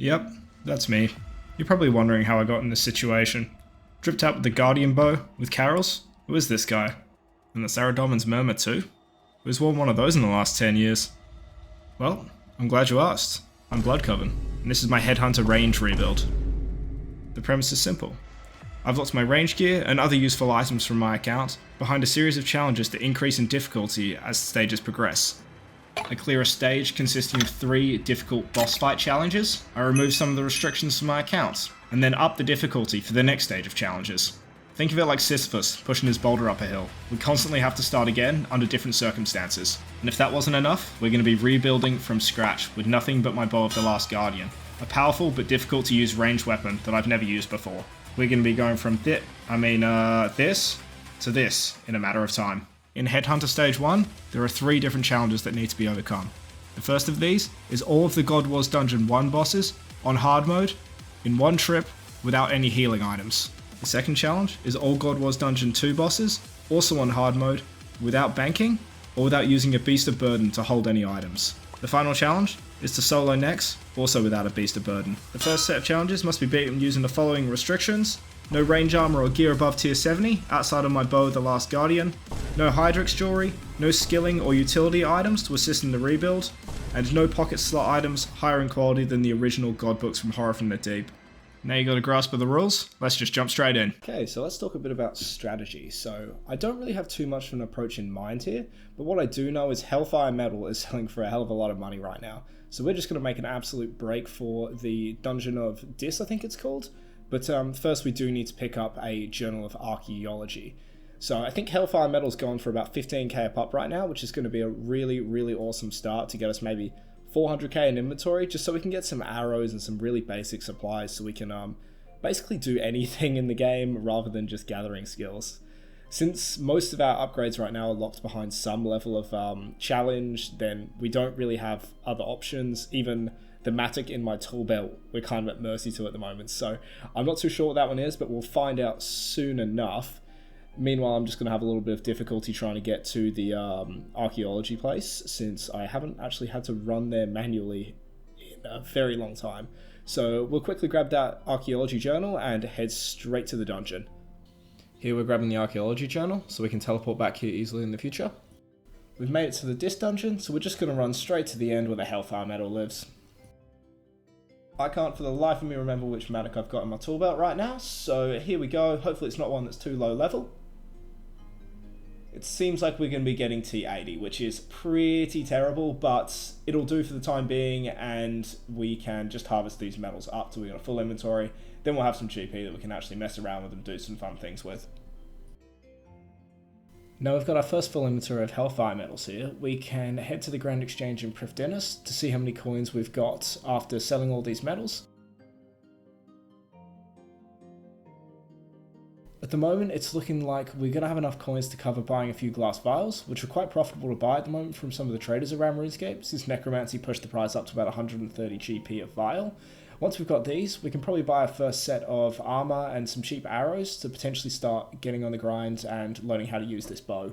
Yep, that's me. You're probably wondering how I got in this situation. Dripped out with the Guardian bow, with Carol's? Who is this guy? And the Saradomin's Murmur too? Who's worn one of those in the last 10 years? Well, I'm glad you asked. I'm Bloodcoven, and this is my Headhunter Ranged Rebuild. The premise is simple. I've locked my range gear and other useful items from my account behind a series of challenges that increase in difficulty as the stages progress. I clear a stage consisting of 3 difficult boss fight challenges, I remove some of the restrictions from my account, and then up the difficulty for the next stage of challenges. Think of it like Sisyphus pushing his boulder up a hill. We constantly have to start again under different circumstances. And if that wasn't enough, we're going to be rebuilding from scratch with nothing but my Bow of the Last Guardian. A powerful but difficult to use ranged weapon that I've never used before. We're going to be going from this to this in a matter of time. In Headhunter Stage 1, there are 3 different challenges that need to be overcome. The first of these is all of the God Wars Dungeon 1 bosses on hard mode in one trip without any healing items. The second challenge is all God Wars Dungeon 2 bosses, also on hard mode, without banking or without using a Beast of Burden to hold any items. The final challenge is to solo next, also without a Beast of Burden. The first set of challenges must be beaten using the following restrictions: no range armor or gear above tier 70, outside of my Bow of the Last Guardian, no Hydrix jewelry, no skilling or utility items to assist in the rebuild, and no pocket slot items higher in quality than the original God books from Horror from the Deep. Now you got a grasp of the rules, let's just jump straight in. Okay, so let's talk a bit about strategy. So I don't really have too much of an approach in mind here, but what I do know is Hellfire Metal is selling for a hell of a lot of money right now. So we're just going to make an absolute break for the Dungeon of Dis, I think it's called. But first we do need to pick up a Journal of Archaeology. So I think Hellfire Metal's gone for about 15k a pop right now, which is going to be a really, really awesome start to get us maybe 400k in inventory, just so we can get some arrows and some really basic supplies so we can basically do anything in the game rather than just gathering skills. Since most of our upgrades right now are locked behind some level of challenge, then we don't really have other options. Even the Matic in my tool belt, we're kind of at mercy to at the moment. So I'm not too sure what that one is, but we'll find out soon enough. Meanwhile, I'm just going to have a little bit of difficulty trying to get to the archaeology place, since I haven't actually had to run there manually in a very long time. So we'll quickly grab that archaeology journal and head straight to the dungeon. Here we're grabbing the archaeology journal so we can teleport back here easily in the future. We've made it to the Dis dungeon, so we're just going to run straight to the end where the Hellfire Metal lives. I can't for the life of me remember which Matic I've got in my tool belt right now, so here we go. Hopefully it's not one that's too low level. It seems like we're going to be getting T80, which is pretty terrible, but it'll do for the time being, and we can just harvest these metals up till we got a full inventory. Then we'll have some GP that we can actually mess around with and do some fun things with. Now we've got our first full inventory of Hellfire Metals here, we can head to the Grand Exchange in Prifddinas to see how many coins we've got after selling all these metals. At the moment, it's looking like we're going to have enough coins to cover buying a few glass vials, which are quite profitable to buy at the moment from some of the traders around RuneScape, since Necromancy pushed the price up to about 130 GP a vial. Once we've got these, we can probably buy our first set of armor and some cheap arrows to potentially start getting on the grind and learning how to use this bow.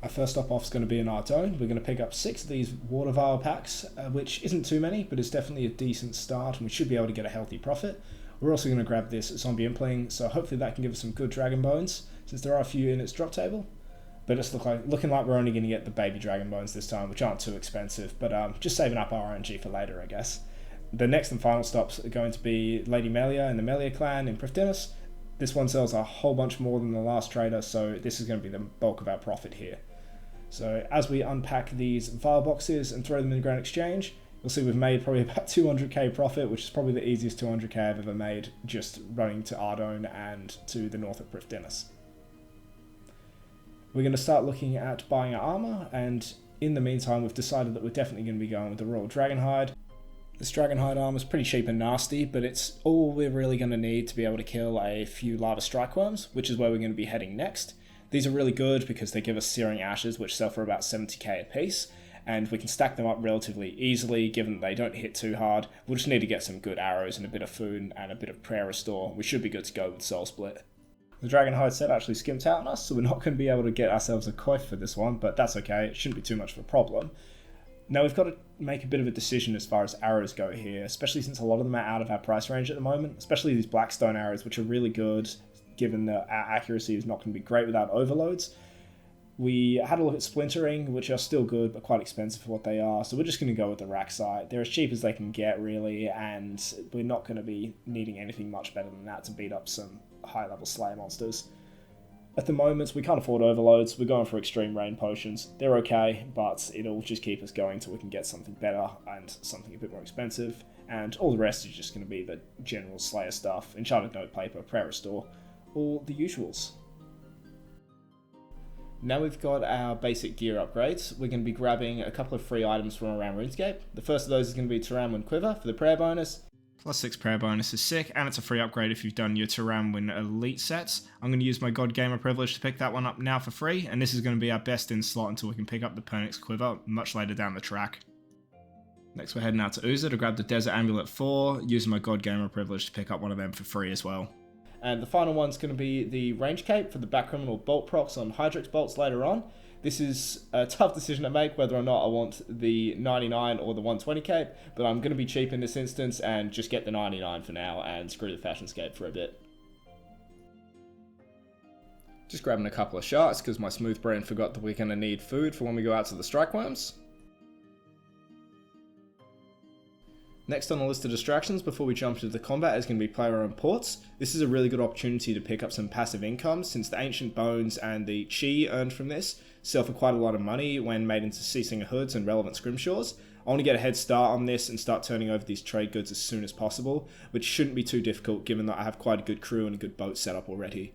Our first stop off is going to be in Ardougne. We're going to pick up 6 of these water vial packs, which isn't too many, but is definitely a decent start, and we should be able to get a healthy profit. We're also going to grab this zombie impling, so hopefully that can give us some good dragon bones, since there are a few in its drop table. But it's looking like we're only going to get the baby dragon bones this time, which aren't too expensive, but just saving up our RNG for later, I guess. The next and final stops are going to be Lady Melia and the Melia clan in Prifddinas. This one sells a whole bunch more than the last trader, so this is going to be the bulk of our profit here. So as we unpack these vial boxes and throw them in the Grand Exchange, you'll see we've made probably about 200k profit, which is probably the easiest 200k I've ever made, just running to Ardougne and to the north of Prifddinas. We're going to start looking at buying our armor, and in the meantime we've decided that we're definitely going to be going with the Royal Dragonhide. This Dragonhide armor is pretty cheap and nasty, but it's all we're really going to need to be able to kill a few Lava Strike Worms, which is where we're going to be heading next. These are really good because they give us Searing Ashes, which sell for about 70k a piece, and we can stack them up relatively easily given that they don't hit too hard. We'll just need to get some good arrows and a bit of food and a bit of prayer restore. We should be good to go with Soul Split. The Dragonhide set actually skimped out on us, so we're not going to be able to get ourselves a coif for this one, but that's okay, it shouldn't be too much of a problem. Now we've got to make a bit of a decision as far as arrows go here, especially since a lot of them are out of our price range at the moment, especially these Blackstone arrows, which are really good, given that our accuracy is not going to be great without overloads. We had a look at splintering, which are still good, but quite expensive for what they are, so we're just going to go with the rack sight. They're as cheap as they can get, really, and we're not going to be needing anything much better than that to beat up some high-level Slayer monsters. At the moment, we can't afford overloads. We're going for extreme rain potions. They're okay, but it'll just keep us going till we can get something better and something a bit more expensive. And all the rest is just going to be the general Slayer stuff. Enchanted Note Paper, Prayer Restore, all the usuals. Now we've got our basic gear upgrades. We're going to be grabbing a couple of free items from around RuneScape. The first of those is going to be Taramwin Quiver for the prayer bonus. +6 prayer bonus is sick, and it's a free upgrade if you've done your Taramwin Elite sets. I'm going to use my God Gamer privilege to pick that one up now for free, and this is going to be our best in slot until we can pick up the Pernix Quiver much later down the track. Next we're heading out to Uza to grab the Desert Amulet 4, using my God Gamer privilege to pick up one of them for free as well. And the final one's going to be the Range Cape for the back criminal bolt procs on Hydrix bolts later on. This is a tough decision to make whether or not I want the 99 or the 120 cape, but I'm going to be cheap in this instance and just get the 99 for now and screw the Fashionscape for a bit. Just grabbing a couple of sharks because my smooth brain forgot that we're going to need food for when we go out to the strike worms. Next on the list of distractions before we jump into the combat is going to be player-owned ports. This is a really good opportunity to pick up some passive income since the Ancient Bones and the Chi earned from this sell for quite a lot of money when made into Ceasing Hoods and relevant scrimshaws. I want to get a head start on this and start turning over these trade goods as soon as possible, which shouldn't be too difficult given that I have quite a good crew and a good boat set up already.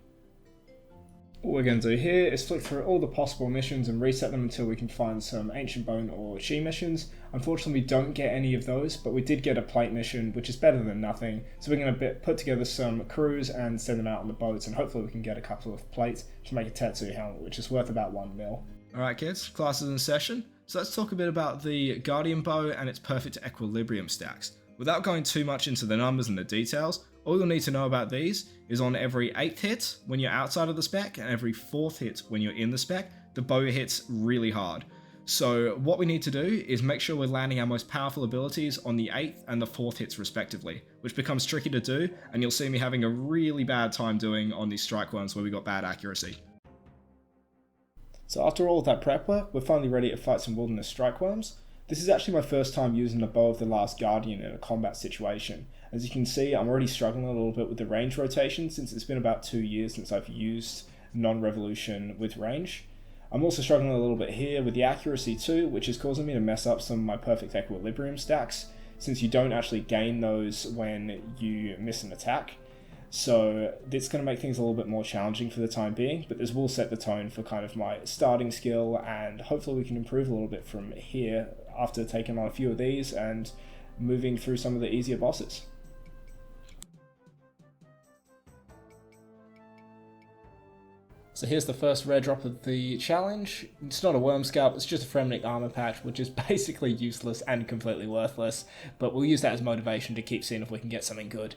What we're going to do here is flick through all the possible missions and reset them until we can find some Ancient Bone or Chi missions. Unfortunately, we don't get any of those, but we did get a plate mission, which is better than nothing. So we're going to put together some crews and send them out on the boats, and hopefully we can get a couple of plates to make a Tetsu helmet, which is worth about 1 mil. Alright kids, class is in session. So let's talk a bit about the Guardian Bow and its perfect equilibrium stacks. Without going too much into the numbers and the details, all you'll need to know about these is on every 8th hit when you're outside of the spec and every 4th hit when you're in the spec, the bow hits really hard. So what we need to do is make sure we're landing our most powerful abilities on the 8th and the 4th hits respectively, which becomes tricky to do, and you'll see me having a really bad time doing on these strike ones where we got bad accuracy. So after all of that prep work, we're finally ready to fight some wilderness strike worms. This is actually my first time using the Bow of the Last Guardian in a combat situation. As you can see, I'm already struggling a little bit with the range rotation since it's been about 2 years since I've used non-revolution with range. I'm also struggling a little bit here with the accuracy too, which is causing me to mess up some of my perfect equilibrium stacks, since you don't actually gain those when you miss an attack. So it's going to make things a little bit more challenging for the time being, but this will set the tone for kind of my starting skill, and hopefully we can improve a little bit from here after taking on a few of these and moving through some of the easier bosses. So here's the first rare drop of the challenge. It's not a worm scalp, it's just a Fremenic armor patch, which is basically useless and completely worthless, but we'll use that as motivation to keep seeing if we can get something good.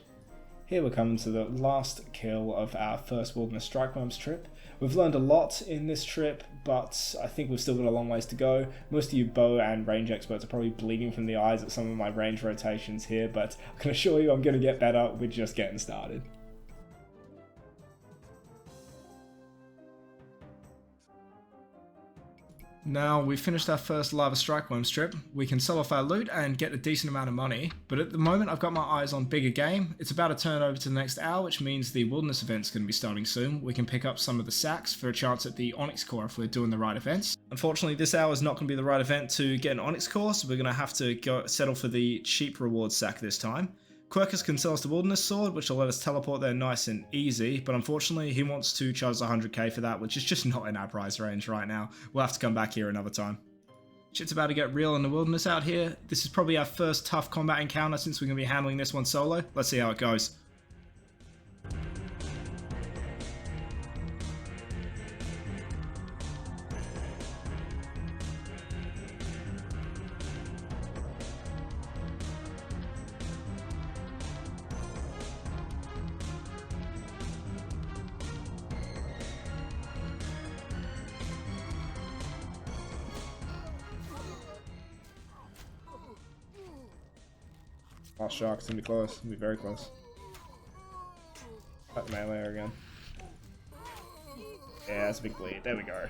Here we're coming to the last kill of our first Wilderness Strikeworms trip. We've learned a lot in this trip, but I think we've still got a long ways to go. Most of you bow and range experts are probably bleeding from the eyes at some of my range rotations here, but I can assure you I'm going to get better. We're just getting started. Now we've finished our first Lava Strikeworm strip, we can sell off our loot and get a decent amount of money, but at the moment I've got my eyes on bigger game. It's about to turn over to the next hour, which means the Wilderness event's going to be starting soon. We can pick up some of the sacks for a chance at the Onyx Core if we're doing the right events. Unfortunately, this hour is not going to be the right event to get an Onyx Core, so we're going to have to settle for the cheap reward sack this time. Quirkus can sell us the Wilderness Sword, which will let us teleport there nice and easy, but unfortunately he wants to charge us 100k for that, which is just not in our price range right now. We'll have to come back here another time. Shit's about to get real in the Wilderness out here. This is probably our first tough combat encounter since we're going to be handling this one solo. Let's see how it goes. Oh, shark, it's gonna be close. It's gonna be very close. Cut the melee again. Yeah, that's a big bleed. There we go.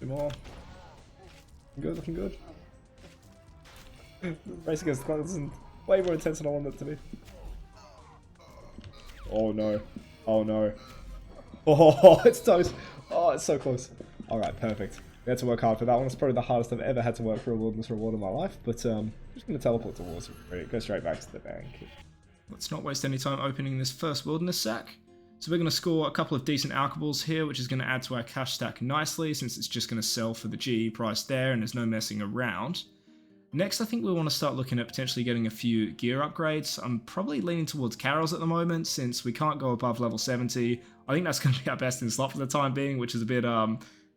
Two more. Good, looking good. Race against the clock is way more intense than I wanted it to be. Oh no. Oh no. Oh, it's toast. Oh, it's so close. Alright, perfect. We had to work hard for that one. It's probably the hardest I've ever had to work for a wilderness reward in my life, but I'm just going to teleport towards it. Go straight back to the bank. Let's not waste any time opening this first wilderness sack. So we're going to score a couple of decent alcohols here, which is going to add to our cash stack nicely, since it's just going to sell for the GE price there and there's no messing around. Next, I think we want to start looking at potentially getting a few gear upgrades. I'm probably leaning towards Carol's at the moment, since we can't go above level 70. I think that's going to be our best in slot for the time being, which is a bit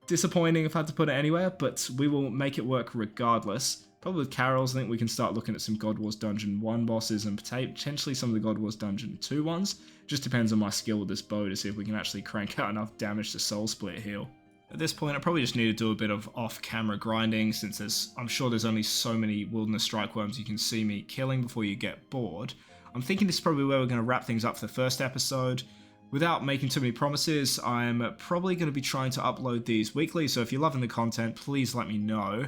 disappointing if I had to put it anywhere, but we will make it work regardless. Probably with Carol's, I think we can start looking at some God Wars Dungeon 1 bosses and potentially some of the God Wars Dungeon 2 ones. Just depends on my skill with this bow to see if we can actually crank out enough damage to Soul Split heal. At this point, I probably just need to do a bit of off-camera grinding, since I'm sure there's only so many Wilderness Strike Worms you can see me killing before you get bored. I'm thinking this is probably where we're going to wrap things up for the first episode. Without making too many promises, I'm probably going to be trying to upload these weekly, so if you're loving the content, please let me know.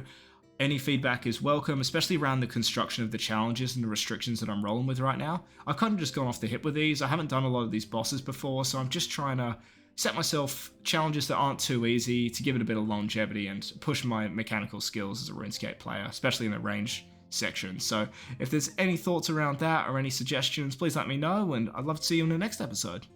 Any feedback is welcome, especially around the construction of the challenges and the restrictions that I'm rolling with right now. I've kind of just gone off the hip with these. I haven't done a lot of these bosses before, so I'm just trying to set myself challenges that aren't too easy to give it a bit of longevity and push my mechanical skills as a RuneScape player, especially in the range section. So if there's any thoughts around that or any suggestions, please let me know, and I'd love to see you in the next episode.